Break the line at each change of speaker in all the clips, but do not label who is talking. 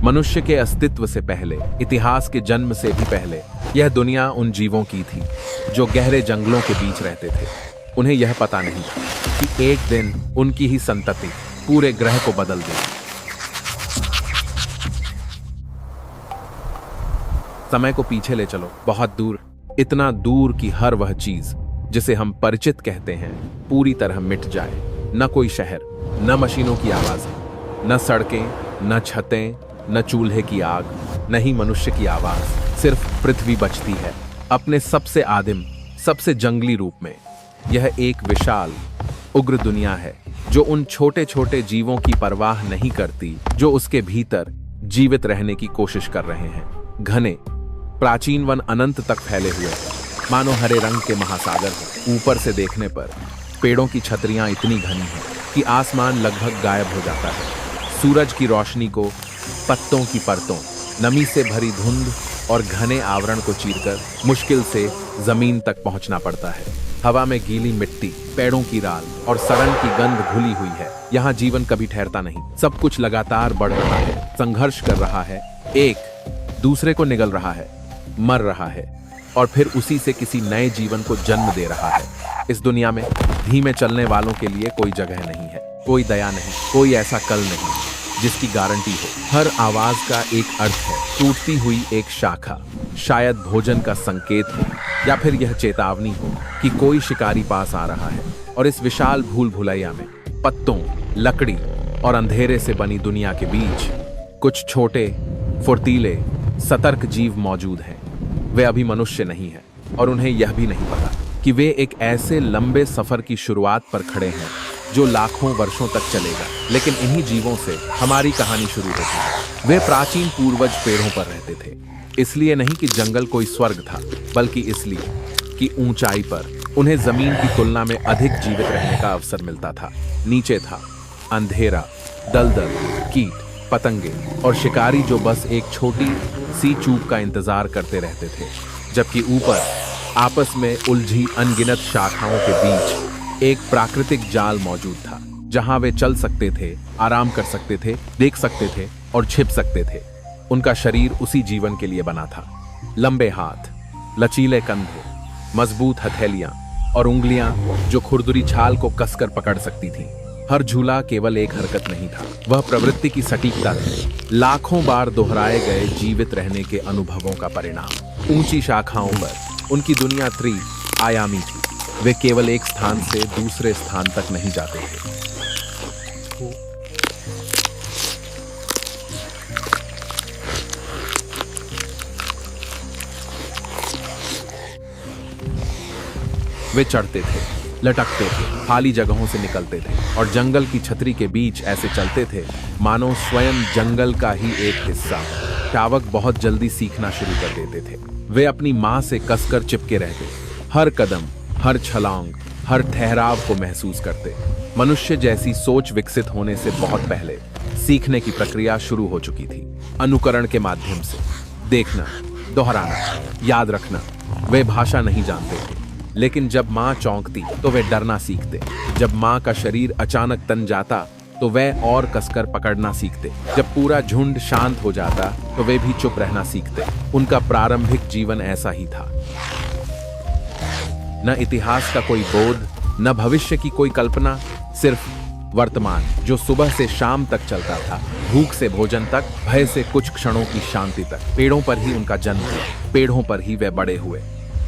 मनुष्य के अस्तित्व से पहले, इतिहास के जन्म से भी पहले, यह दुनिया उन जीवों की थी जो गहरे जंगलों के बीच रहते थे। उन्हें यह पता नहीं था कि एक दिन उनकी ही संतति पूरे ग्रह को बदल देगी। समय को पीछे ले चलो, बहुत दूर, इतना दूर कि हर वह चीज जिसे हम परिचित कहते हैं पूरी तरह मिट जाए। न कोई शहर, न मशीनों की आवाजें, न सड़कें, न छतें, न चूल्हे की आग, न ही मनुष्य की आवाज। सिर्फ पृथ्वी बचती है अपने सबसे आदिम, सबसे जंगली रूप में। यह एक विशाल, उग्र दुनिया है जो उन छोटे छोटे जीवों की परवाह नहीं करती जो उसके भीतर जीवित रहने की कोशिश कर रहे हैं। घने प्राचीन वन अनंत तक फैले हुए हैं, मानो हरे रंग के महासागर हो। ऊपर से देखने पर पेड़ों की छतरियां इतनी घनी हैं कि आसमान लगभग गायब हो जाता है। सूरज की रोशनी को पत्तों की परतों, नमी से भरी धुंध और घने आवरण को चीरकर मुश्किल से जमीन तक पहुंचना पड़ता है। हवा में गीली मिट्टी, पेड़ों की राल और सड़न की गंध घुली हुई है। यहाँ जीवन कभी ठहरता नहीं। सब कुछ लगातार बढ़ रहा है, संघर्ष कर रहा है, एक दूसरे को निगल रहा है, मर रहा है और फिर उसी से किसी नए जीवन को जन्म दे रहा है। इस दुनिया में धीमे चलने वालों के लिए कोई जगह नहीं है, कोई दया नहीं, कोई ऐसा कल नहीं जिसकी गारंटी हो। हर आवाज का एक अर्थ है, टूटती हुई एक शाखा शायद भोजन का संकेत हो, या फिर यह चेतावनी हो कि कोई शिकारी पास आ रहा है। और इस विशाल भूल भुलैया में पत्तों, लकड़ी और अंधेरे से बनी दुनिया के बीच कुछ छोटे, फुर्तीले, सतर्क जीव मौजूद हैं। वे अभी मनुष्य नहीं हैं और उन्हें यह भी नहीं पता कि वे एक ऐसे लंबे सफर की शुरुआत पर खड़े हैं जो लाखों वर्षों तक चलेगा। लेकिन इन्हीं जीवों से हमारी कहानी शुरू होती है। वे प्राचीन पूर्वज पेड़ों पर रहते थे, इसलिए नहीं कि जंगल कोई स्वर्ग था, बल्कि इसलिए कि ऊंचाई पर उन्हें जमीन की तुलना में अधिक जीवित रहने का अवसर मिलता था। नीचे था अंधेरा, दलदल, कीट, पतंगे और शिकारी जो बस एक छोटी सी चूक का इंतजार करते रहते थे। जबकि ऊपर आपस में उलझी अनगिनत शाखाओं के बीच एक प्राकृतिक जाल मौजूद था, जहां वे चल सकते थे, आराम कर सकते थे, देख सकते थे और छिप सकते थे। उनका शरीर उसी जीवन के लिए बना था। लंबे हाथ, लचीले कंधे, मजबूत हथेलियां और उंगलियां जो खुरदुरी छाल को कसकर पकड़ सकती थीं। हर झूला केवल एक हरकत नहीं था, वह प्रवृत्ति की सटीकता थी, लाखों बार दोहराए गए जीवित रहने के अनुभवों का परिणाम। ऊंची शाखाओं पर उनकी दुनिया त्रि-आयामी थी। वे केवल एक स्थान से दूसरे स्थान तक नहीं जाते थे। वे चढ़ते थे, लटकते थे, खाली जगहों से निकलते थे और जंगल की छतरी के बीच ऐसे चलते थे मानो स्वयं जंगल का ही एक हिस्सा। शावक बहुत जल्दी सीखना शुरू कर देते थे। वे अपनी मां से कसकर चिपके रहते, हर कदम, हर छलांग, हर ठहराव को महसूस करते। मनुष्य जैसी सोच विकसित होने से बहुत पहले सीखने की प्रक्रिया शुरू हो चुकी थी। अनुकरण के माध्यम से देखना, दोहराना, याद रखना। वे भाषा नहीं जानते थे, लेकिन जब मां चौंकती तो वे डरना सीखते। जब मां का शरीर अचानक तन जाता तो वे और कसकर पकड़ना सीखते। जब पूरा झुंड शांत हो जाता तो वे भी चुप रहना सीखते। उनका प्रारंभिक जीवन ऐसा ही था। न इतिहास का कोई बोध, न भविष्य की कोई कल्पना, सिर्फ वर्तमान जो सुबह से शाम तक चलता था, भूख से भोजन तक, भय से कुछ क्षणों की शांति तक। पेड़ों पर ही उनका जन्म हुआ, पेड़ों पर ही वे बड़े हुए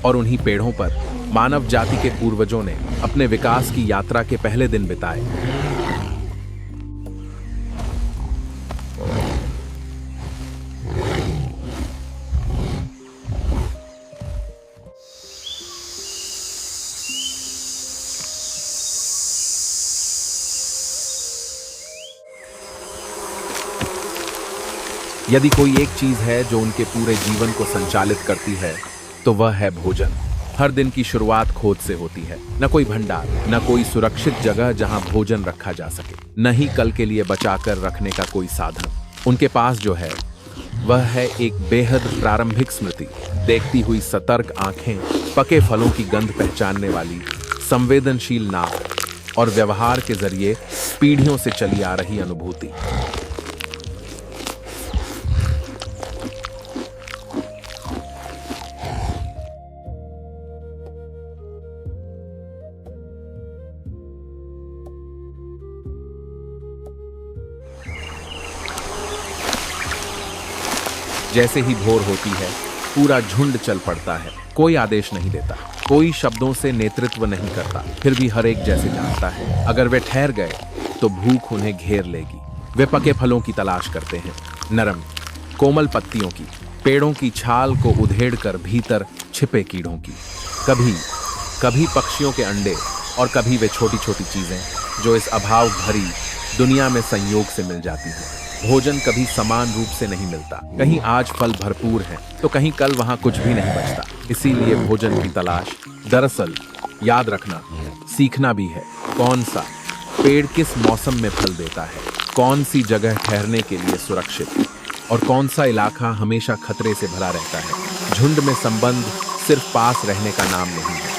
और उन्हीं पेड़ों पर मानव जाति के पूर्वजों ने अपने विकास की यात्रा के पहले दिन बिताए। यदि कोई एक चीज है जो उनके पूरे जीवन को संचालित करती है तो वह है भोजन। हर दिन की शुरुआत खोज से होती है। न कोई भंडार, न कोई सुरक्षित जगह जहां भोजन रखा जा सके, न ही कल के लिए बचाकर रखने का कोई साधन। उनके पास जो है वह है एक बेहद प्रारंभिक स्मृति, देखती हुई सतर्क आंखें, पके फलों की गंध पहचानने वाली संवेदनशील नाक और व्यवहार के जरिए पीढ़ियों से चली आ रही अनुभूति। जैसे ही भोर होती है पूरा झुंड चल पड़ता है। कोई आदेश नहीं देता, कोई शब्दों से नेतृत्व नहीं करता, फिर भी हर एक जैसे जानता है अगर वे ठहर गए तो भूख उन्हें घेर लेगी। वे पके फलों की तलाश करते हैं, नरम कोमल पत्तियों की, पेड़ों की छाल को उधेड़ कर भीतर छिपे कीड़ों की, कभी कभी पक्षियों के अंडे, और कभी वे छोटी छोटी चीजें जो इस अभाव भरी दुनिया में संयोग से मिल जाती हैं। भोजन कभी समान रूप से नहीं मिलता, कहीं आज फल भरपूर हैं तो कहीं कल वहां कुछ भी नहीं बचता। इसीलिए भोजन की तलाश दरअसल याद रखना सीखना भी है। कौन सा पेड़ किस मौसम में फल देता है, कौन सी जगह ठहरने के लिए सुरक्षित और कौन सा इलाका हमेशा खतरे से भरा रहता है। झुंड में संबंध सिर्फ पास रहने का नाम नहीं है,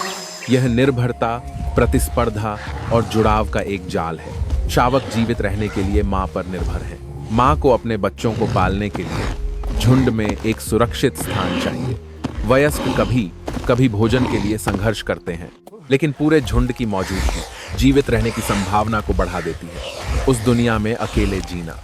यह निर्भरता, प्रतिस्पर्धा और जुड़ाव का एक जाल है। शावक जीवित रहने के लिए माँ पर निर्भर है। माँ को अपने बच्चों को पालने के लिए झुंड में एक सुरक्षित स्थान चाहिए। वयस्क कभी कभी भोजन के लिए संघर्ष करते हैं, लेकिन पूरे झुंड की मौजूदगी जीवित रहने की संभावना को बढ़ा देती है। उस दुनिया में अकेले जीना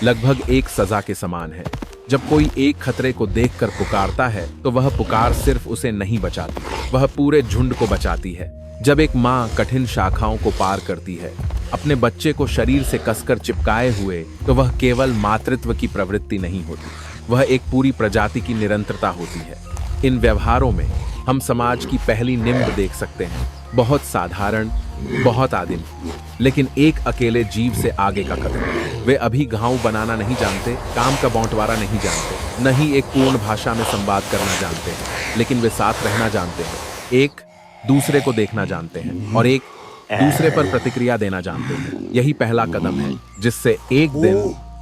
लगभग एक सजा के समान है। जब कोई एक खतरे को देखकर पुकारता है तो वह पुकार सिर्फ उसे नहीं बचाती, वह पूरे झुंड को बचाती है। जब एक माँ कठिन शाखाओं को पार करती है, अपने बच्चे को शरीर से कसकर चिपकाए हुए, तो वह केवल मातृत्व की प्रवृत्ति नहीं होती, वह एक पूरी प्रजाति की निरंतरता होती है। इन व्यवहारों में हम समाज की पहली निम्ब देख सकते हैं, बहुत साधारण, बहुत आदिम, लेकिन एक अकेले जीव से आगे का कदम। वे अभी गांव बनाना नहीं जानते, काम का बंटवारा नहीं जानते, न ही एक पूर्ण भाषा में संवाद करना जानते हैं, लेकिन वे साथ रहना जानते हैं, एक दूसरे को देखना जानते हैं और एक दूसरे पर प्रतिक्रिया देना जानते हैं। यही पहला कदम है जिससे एक दिन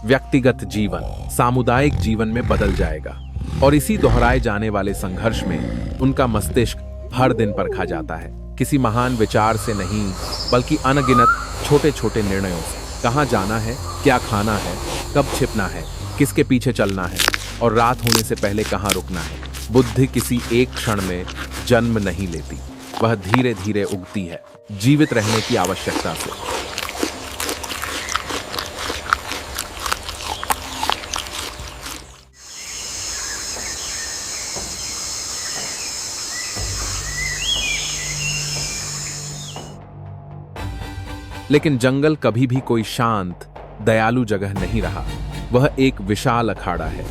व्यक्तिगत जीवन सामुदायिक जीवन में बदल जाएगा। और इसी दोहराए जाने वाले संघर्ष में उनका मस्तिष्क हर दिन परखा जाता है, किसी महान विचार से नहीं बल्कि अनगिनत छोटे छोटे निर्णयों से। कहाँ जाना है, क्या खाना है, कब छिपना है, किसके पीछे चलना है और रात होने से पहले कहाँ रुकना है। बुद्धि किसी एक क्षण में जन्म नहीं लेती, वह धीरे धीरे उगती है, जीवित रहने की आवश्यकता से। लेकिन जंगल कभी भी कोई शांत, दयालु जगह नहीं रहा। वह एक विशाल अखाड़ा है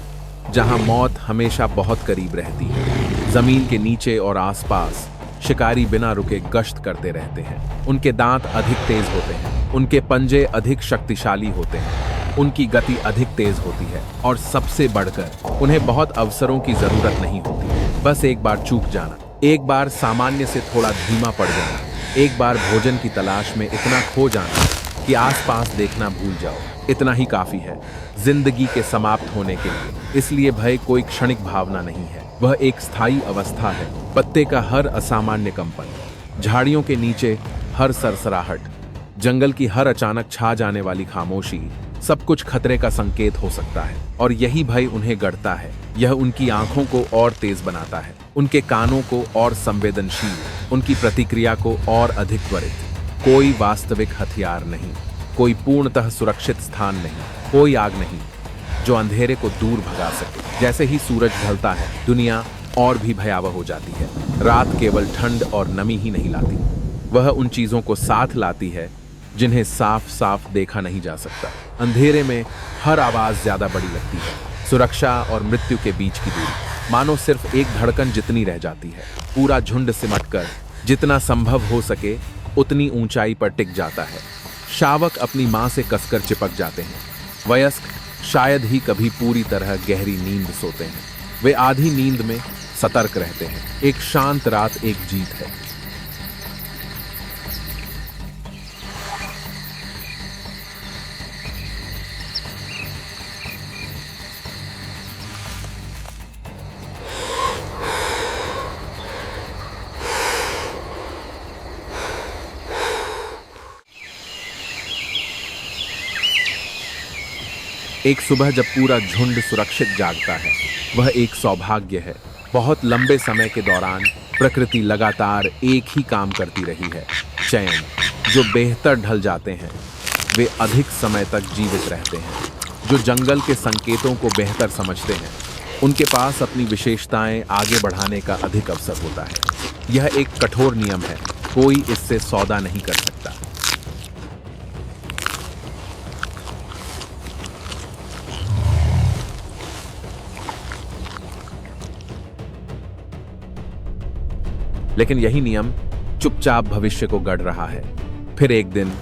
जहां मौत हमेशा बहुत करीब रहती है। जमीन के नीचे और आसपास शिकारी बिना रुके गश्त करते रहते हैं। उनके दांत अधिक तेज होते हैं, उनके पंजे अधिक शक्तिशाली होते हैं, उनकी गति अधिक तेज होती है और सबसे बढ़कर उन्हें बहुत अवसरों की जरूरत नहीं होती। बस एक बार चूक जाना, एक बार सामान्य से थोड़ा धीमा पड़ जाना, एक बार भोजन की तलाश में इतना खो जाना कि आसपास देखना भूल जाओ, इतना ही काफी है जिंदगी के समाप्त होने के लिए। इसलिए भय कोई क्षणिक भावना नहीं है, वह एक स्थायी अवस्था है। पत्ते का हर असामान्य कंपन, झाड़ियों के नीचे हर सरसराहट, जंगल की हर अचानक छा जाने वाली खामोशी, सब कुछ खतरे का संकेत हो सकता है। और यही भय उन्हें गढ़ता है। यह उनकी आंखों को और तेज बनाता है, उनके कानों को और संवेदनशील, उनकी प्रतिक्रिया को और अधिक त्वरित। कोई वास्तविक हथियार नहीं, कोई पूर्णतः सुरक्षित स्थान नहीं, कोई आग नहीं जो अंधेरे को दूर भगा सके। जैसे ही सूरज ढलता है, दुनिया और भी भयावह हो जाती है। रात केवल ठंड और नमी ही नहीं लाती, वह उन चीजों को साथ लाती है जिन्हें साफ साफ देखा नहीं जा सकता। अंधेरे में हर आवाज ज्यादा बड़ी लगती है, सुरक्षा और मृत्यु के बीच की दूरी मानो सिर्फ एक धड़कन जितनी रह जाती है। पूरा झुंड सिमटकर जितना संभव हो सके उतनी ऊंचाई पर टिक जाता है। शावक अपनी मां से कसकर चिपक जाते हैं, वयस्क शायद ही कभी पूरी तरह गहरी नींद सोते हैं। वे आधी नींद में सतर्क रहते हैं। एक शांत रात एक जीत है। एक सुबह जब पूरा झुंड सुरक्षित जागता है, वह एक सौभाग्य है। बहुत लंबे समय के दौरान प्रकृति लगातार एक ही काम करती रही है, चयन। जो बेहतर ढल जाते हैं वे अधिक समय तक जीवित रहते हैं। जो जंगल के संकेतों को बेहतर समझते हैं उनके पास अपनी विशेषताएं आगे बढ़ाने का अधिक अवसर होता है। यह एक कठोर नियम है, कोई इससे सौदा नहीं कर सकता। लेकिन यही नियम चुपचाप भविष्य को गढ़ रहा है। फिर एक दिन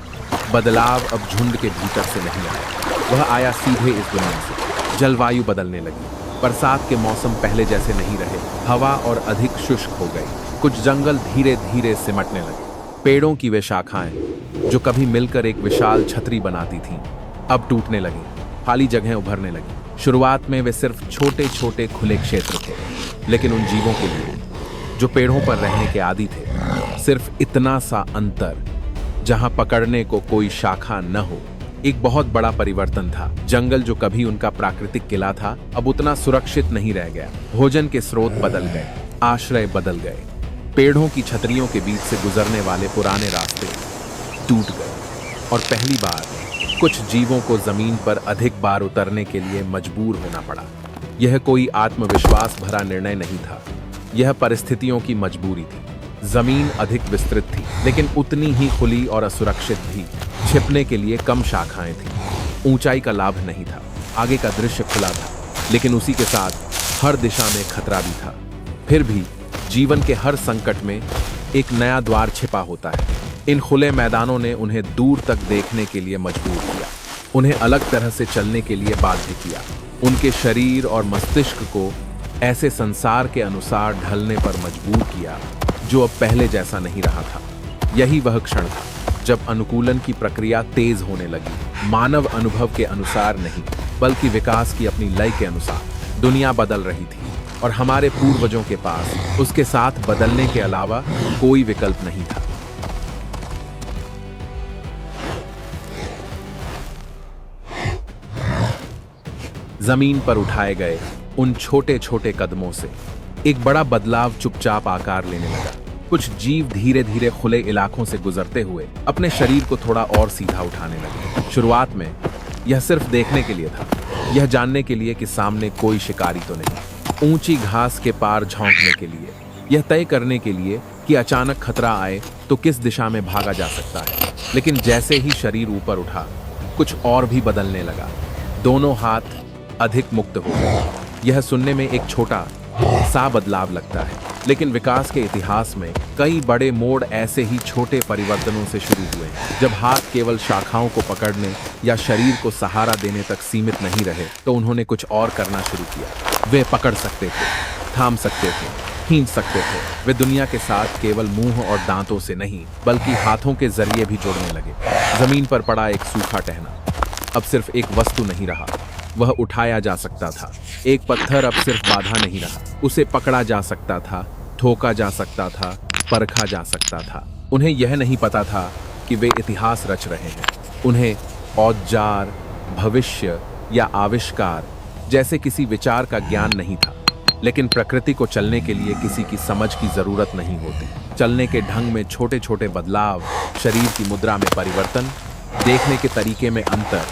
बदलाव अब झुंड के भीतर से नहीं आया, वह आया सीधे इस दुनिया से। जलवायु बदलने लगी, बरसात के मौसम पहले जैसे नहीं रहे, हवा और अधिक शुष्क हो गई। कुछ जंगल धीरे धीरे सिमटने लगे। पेड़ों की वे शाखाएं जो कभी मिलकर एक विशाल छतरी बनाती थीं, अब टूटने लगी, खाली जगहें उभरने लगी। शुरुआत में वे सिर्फ छोटे छोटे खुले क्षेत्र थे, लेकिन उन जीवों के लिए जो पेड़ों पर रहने के आदी थे, सिर्फ इतना सा अंतर जहां पकड़ने को कोई शाखा न हो, एक बहुत बड़ा परिवर्तन था। जंगल जो कभी उनका प्राकृतिक किला था, अब उतना सुरक्षित नहीं रह गया। भोजन के स्रोत बदल गए, आश्रय बदल गए। पेड़ों की छतरियों के बीच से गुजरने वाले पुराने रास्ते टूट गए और पहली बार कुछ जीवों को जमीन पर अधिक बार उतरने के लिए मजबूर होना पड़ा। यह कोई आत्मविश्वास भरा निर्णय नहीं था, यह परिस्थितियों की मजबूरी थी। जमीन अधिक विस्तृत थी, लेकिन उतनी ही खुली और असुरक्षित भी। छिपने के लिए कम शाखाएं थीं। ऊंचाई का लाभ नहीं था, आगे का दृश्य खुला था, लेकिन उसी के साथ हर दिशा में खतरा भी था। फिर भी जीवन के हर संकट में एक नया द्वार छिपा होता है। इन खुले मैदानों ने उन्हें दूर तक देखने के लिए मजबूर किया, उन्हें अलग तरह से चलने के लिए बाध्य किया, उनके शरीर और मस्तिष्क को ऐसे संसार के अनुसार ढलने पर मजबूर किया जो अब पहले जैसा नहीं रहा था। यही वह क्षण था जब अनुकूलन की प्रक्रिया तेज होने लगी। मानव अनुभव के अनुसार नहीं, बल्कि विकास की अपनी लय के अनुसार। दुनिया बदल रही थी और हमारे पूर्वजों के पास उसके साथ बदलने के अलावा कोई विकल्प नहीं था। जमीन पर उठाए गए उन छोटे छोटे कदमों से एक बड़ा बदलाव चुपचाप आकार लेने लगा। कुछ जीव धीरे धीरे खुले इलाकों से गुजरते हुए अपने शरीर को थोड़ा और सीधा उठाने लगे। शुरुआत में यह सिर्फ देखने के लिए था, यह जानने के लिए कि सामने कोई शिकारी तो नहीं। ऊंची घास के पार झोंकने के लिए, यह तय करने के लिए कि अचानक खतरा आए तो किस दिशा में भागा जा सकता है। लेकिन जैसे ही शरीर ऊपर उठा, कुछ और भी बदलने लगा। दोनों हाथ अधिक मुक्त हो गए। यह सुनने में एक छोटा सा बदलाव लगता है, लेकिन विकास के इतिहास में कई बड़े मोड़ ऐसे ही छोटे परिवर्तनों से शुरू हुए, जब हाथ केवल शाखाओं को पकड़ने या शरीर को सहारा देने तक सीमित नहीं रहे, तो उन्होंने कुछ और करना शुरू किया। वे पकड़ सकते थे, थाम सकते थे, खींच सकते थे। वे दुनिया के साथ केवल मुंह और दांतों से नहीं, बल्कि हाथों के जरिए भी जुड़ने लगे। जमीन पर पड़ा एक सूखा टहना अब सिर्फ एक वस्तु नहीं रहा, वह उठाया जा सकता था। एक पत्थर अब सिर्फ बाधा नहीं रहा, उसे पकड़ा जा सकता था, ठोका जा सकता था, परखा जा सकता था। उन्हें यह नहीं पता था कि वे इतिहास रच रहे हैं। उन्हें औजार, भविष्य या आविष्कार जैसे किसी विचार का ज्ञान नहीं था, लेकिन प्रकृति को चलने के लिए किसी की समझ की जरूरत नहीं होती। चलने के ढंग में छोटे छोटे बदलाव, शरीर की मुद्रा में परिवर्तन, देखने के तरीके में अंतर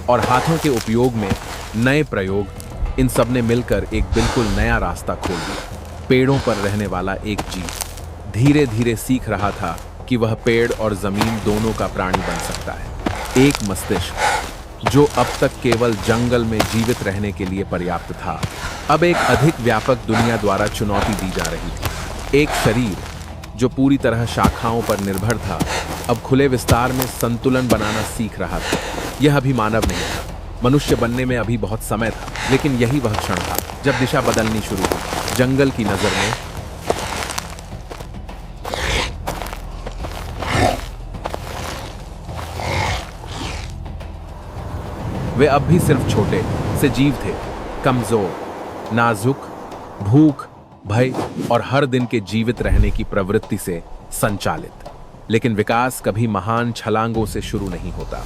और हाथों के उपयोग में नए प्रयोग, इन सब ने मिलकर एक बिल्कुल नया रास्ता खोल दिया। पेड़ों पर रहने वाला एक जीव धीरे धीरे सीख रहा था कि वह पेड़ और जमीन दोनों का प्राणी बन सकता है। एक मस्तिष्क जो अब तक केवल जंगल में जीवित रहने के लिए पर्याप्त था, अब एक अधिक व्यापक दुनिया द्वारा चुनौती दी जा रही थी। एक शरीर जो पूरी तरह शाखाओं पर निर्भर था, अब खुले विस्तार में संतुलन बनाना सीख रहा था। यह अभी मानव नहीं था, मनुष्य बनने में अभी बहुत समय था, लेकिन यही वह क्षण था जब दिशा बदलनी शुरू हुई। जंगल की नजर में वे अब भी सिर्फ छोटे से जीव थे, कमजोर, नाजुक, भूख, भय और हर दिन के जीवित रहने की प्रवृत्ति से संचालित। लेकिन विकास कभी महान छलांगों से शुरू नहीं होता,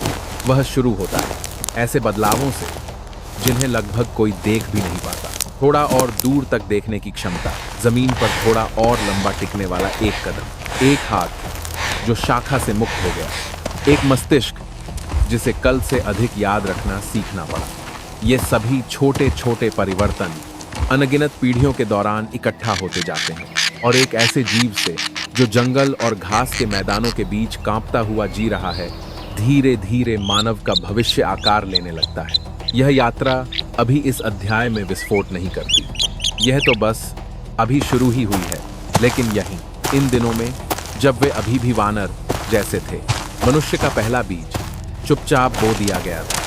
वह शुरू होता है ऐसे बदलावों से जिन्हें लगभग कोई देख भी नहीं पाता। थोड़ा और दूर तक देखने की क्षमता, जमीन पर थोड़ा और लंबा टिकने वाला एक कदम, एक हाथ जो शाखा से मुक्त हो गया, एक मस्तिष्क जिसे कल से अधिक याद रखना सीखना पड़ा। ये सभी छोटे छोटे परिवर्तन अनगिनत पीढ़ियों के दौरान इकट्ठा होते जाते हैं और एक ऐसे जीव से जो जंगल और घास के मैदानों के बीच कांपता हुआ जी रहा है, धीरे धीरे मानव का भविष्य आकार लेने लगता है। यह यात्रा अभी इस अध्याय में विस्फोट नहीं करती। यह तो बस अभी शुरू ही हुई है, लेकिन यहीं इन दिनों में, जब वे अभी भी वानर जैसे थे, मनुष्य का पहला बीज चुपचाप बो दिया गया था।